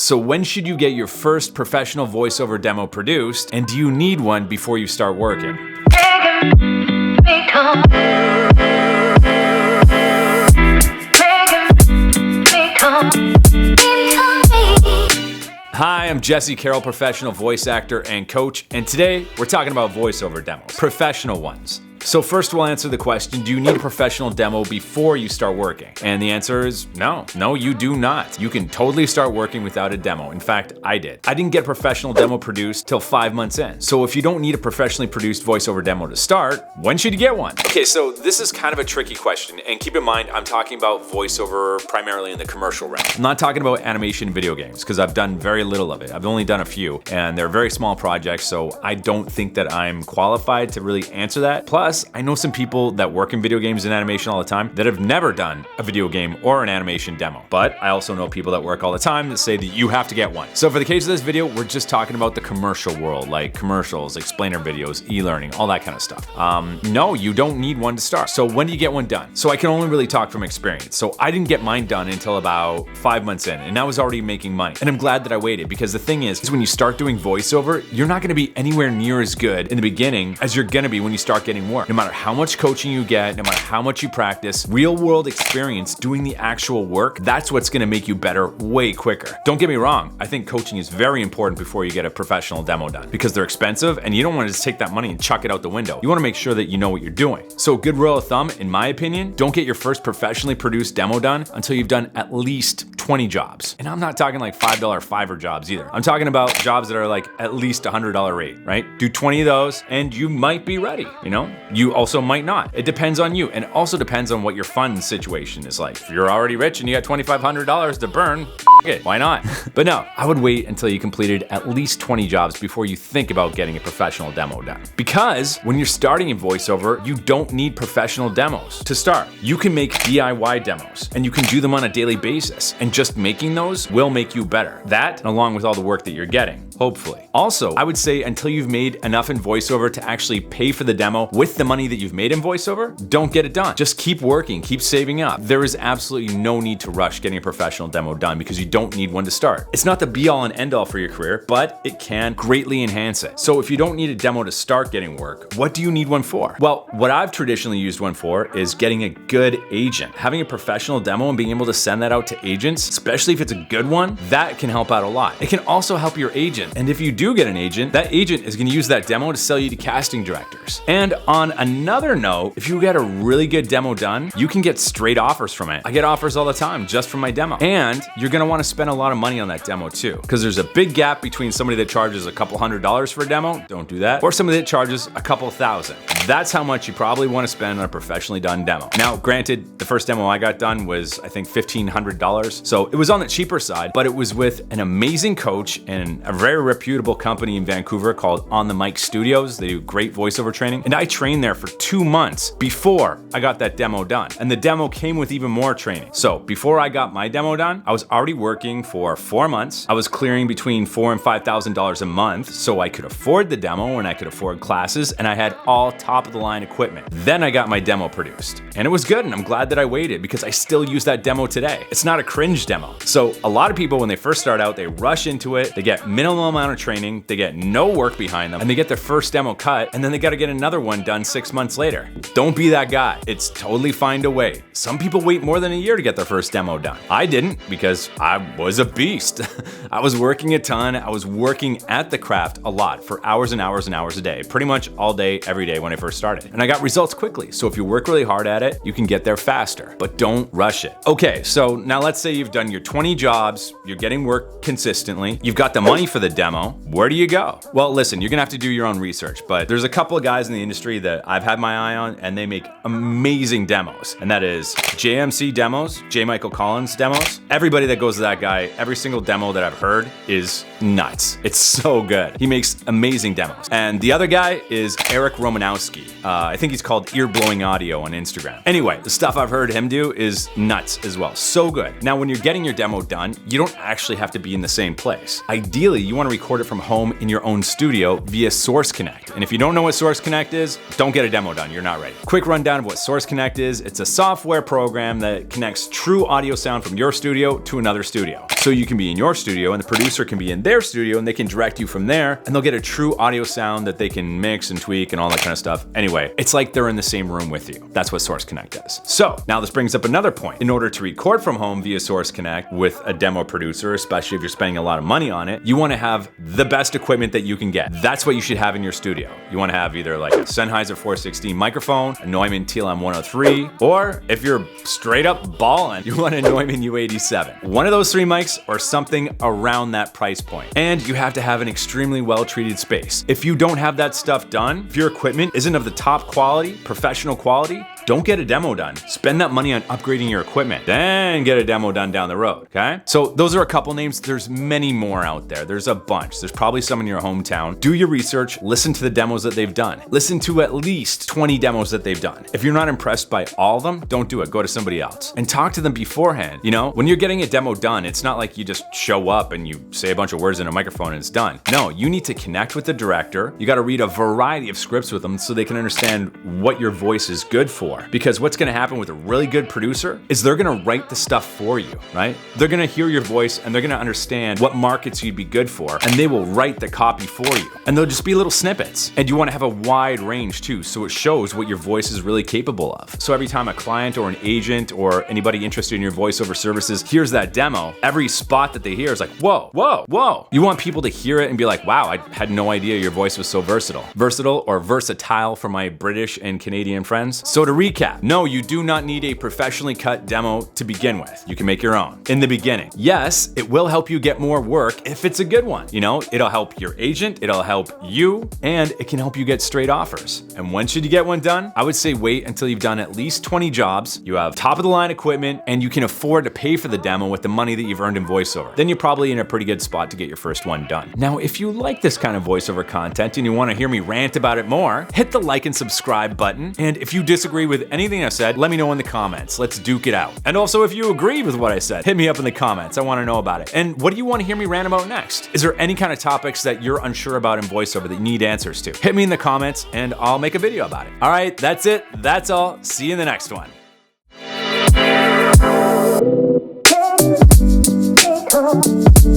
So when should you get your first professional voiceover demo produced, and do you need one before you start working? Hi, I'm Jesse Carroll, professional voice actor and coach, and today we're talking about voiceover demos, professional ones. So first we'll answer the question, do you need a professional demo before you start working? And the answer is no. No, you do not. You can totally start working without a demo. In fact, I did. I didn't get a professional demo produced till 5 months in. So if you don't need a professionally produced voiceover demo to start, when should you get one? Okay, so this is kind of a tricky question, and keep in mind, I'm talking about voiceover primarily in the commercial realm. I'm not talking about animation video games, because I've done very little of it. I've only done a few, and they're very small projects, so I don't think that I'm qualified to really answer that. Plus, I know some people that work in video games and animation all the time that have never done a video game or an animation demo. But I also know people that work all the time that say that you have to get one. So for the case of this video, we're just talking about the commercial world, like commercials, explainer videos, e-learning, all that kind of stuff. No, you don't need one to start. So when do you get one done? So I can only really talk from experience. So I didn't get mine done until about 5 months in, and I was already making money. And I'm glad that I waited, because the thing is when you start doing voiceover, you're not gonna be anywhere near as good in the beginning as you're gonna be when you start getting work. No matter how much coaching you get, no matter how much you practice, real world experience doing the actual work, that's what's gonna make you better way quicker. Don't get me wrong, I think coaching is very important before you get a professional demo done, because they're expensive and you don't wanna just take that money and chuck it out the window. You wanna make sure that you know what you're doing. So a good rule of thumb, in my opinion, don't get your first professionally produced demo done until you've done at least 20 jobs. And I'm not talking like $5 Fiverr jobs either. I'm talking about jobs that are like at least $100 rate, right? Do 20 of those and you might be ready, you know? You also might not. It depends on you, and it also depends on what your fund situation is like. If you're already rich and you got $2,500 to burn, it, why not? But no, I would wait until you completed at least 20 jobs before you think about getting a professional demo done. Because when you're starting in voiceover, you don't need professional demos to start. You can make DIY demos, and you can do them on a daily basis, and just making those will make you better. That, along with all the work that you're getting, hopefully. Also, I would say until you've made enough in voiceover to actually pay for the demo with the money that you've made in voiceover, don't get it done. Just keep working, keep saving up. There is absolutely no need to rush getting a professional demo done, because you don't need one to start. It's not the be all and end all for your career, but it can greatly enhance it. So if you don't need a demo to start getting work, what do you need one for? Well, what I've traditionally used one for is getting a good agent. Having a professional demo and being able to send that out to agents, especially if it's a good one, that can help out a lot. It can also help your agent. And if you do get an agent, that agent is going to use that demo to sell you to casting directors. And on another note, if you get a really good demo done, you can get straight offers from it. I get offers all the time just from my demo. And you're going to want to spend a lot of money on that demo too, because there's a big gap between somebody that charges a couple $100s for a demo, don't do that, or somebody that charges a couple thousand. That's how much you probably want to spend on a professionally done demo. Now, granted, the first demo I got done was, I think, $1,500. So it was on the cheaper side, but it was with an amazing coach and a very reputable company in Vancouver called On the Mic Studios. They do great voiceover training. And I trained there for 2 months before I got that demo done. And the demo came with even more training. So before I got my demo done, I was already working for 4 months. I was clearing between $4,000 and $5,000 a month, so I could afford the demo and I could afford classes, and I had all top of the line equipment. Then I got my demo produced, and it was good, and I'm glad that I waited, because I still use that demo today. It's not a cringe demo. So a lot of people, when they first start out, they rush into it, they get minimal amount of training, they get no work behind them, and they get their first demo cut, and then they gotta get another one done 6 months later. Don't be that guy. It's totally fine to wait. Some people wait more than a year to get their first demo done. I didn't, because I was a beast. I was working a ton. I was working at the craft a lot for hours and hours and hours a day, pretty much all day, every day when I first started. And I got results quickly. So if you work really hard at it, you can get there faster, but don't rush it. Okay, so now let's say you've done your 20 jobs, you're getting work consistently, you've got the money for the demo. Where do you go? Well, listen, you're gonna have to do your own research, but there's a couple of guys in the industry that I've had my eye on, and they make amazing demos. And that is JMC Demos, J. Michael Collins Demos. Everybody that goes to that guy, every single demo that I've heard is nuts. It's so good. He makes amazing demos. And the other guy is Eric Romanowski. Broski. I think he's called Ear Blowing Audio on Instagram. Anyway, the stuff I've heard him do is nuts as well. So good. Now, when you're getting your demo done, you don't actually have to be in the same place. Ideally, you want to record it from home in your own studio via Source Connect. And if you don't know what Source Connect is, don't get a demo done. You're not ready. Quick rundown of what Source Connect is. It's a software program that connects true audio sound from your studio to another studio. So you can be in your studio and the producer can be in their studio and they can direct you from there and they'll get a true audio sound that they can mix and tweak and all that kind of stuff. Anyway, it's like they're in the same room with you. That's what Source Connect is. So now this brings up another point. In order to record from home via Source Connect with a demo producer, especially if you're spending a lot of money on it, you want to have the best equipment that you can get. That's what you should have in your studio. You want to have either like a Sennheiser 416 microphone, a Neumann TLM103, or if you're straight up balling, you want a Neumann U87. One of those three mics or something around that price point. And you have to have an extremely well-treated space. If you don't have that stuff done, if your equipment isn't of the top quality, professional quality, don't get a demo done. Spend that money on upgrading your equipment, then get a demo done down the road, okay? So those are a couple names. There's many more out there. There's a bunch. There's probably some in your hometown. Do your research, listen to the demos that they've done. Listen to at least 20 demos that they've done. If you're not impressed by all of them, don't do it. Go to somebody else. And talk to them beforehand. You know, when you're getting a demo done, it's not like you just show up and you say a bunch of words in a microphone and it's done. No, you need to connect with the director. You gotta read a variety of scripts with them so they can understand what your voice is good for. Because what's gonna happen with a really good producer is they're gonna write the stuff for you, right? They're gonna hear your voice and they're gonna understand what markets you'd be good for, and they will write the copy for you. And they'll just be little snippets. And you wanna have a wide range too, so it shows what your voice is really capable of. So every time a client or an agent or anybody interested in your voiceover services hears that demo, every spot that they hear is like, whoa, whoa, whoa. You want people to hear it and be like, wow, I had no idea your voice was so versatile. Versatile or versatile for my British and Canadian friends. So to recap, no, you do not need a professionally cut demo to begin with. You can make your own in the beginning. Yes, it will help you get more work if it's a good one. You know, it'll help your agent, it'll help you, and it can help you get straight offers. And when should you get one done? I would say wait until you've done at least 20 jobs, you have top of the line equipment, and you can afford to pay for the demo with the money that you've earned in voiceover. Then you're probably in a pretty good spot to get your first one done. Now, if you like this kind of voiceover content and you want to hear me rant about it more, hit the like and subscribe button. And if you disagree with anything I said, let me know in the comments. Let's duke it out. And also, if you agree with what I said, hit me up in the comments. I want to know about it. And what do you want to hear me rant about next? Is there any kind of topics that you're unsure about in voiceover that you need answers to? Hit me in the comments and I'll make a video about it. All right, that's it. That's all. See you in the next one. Oh,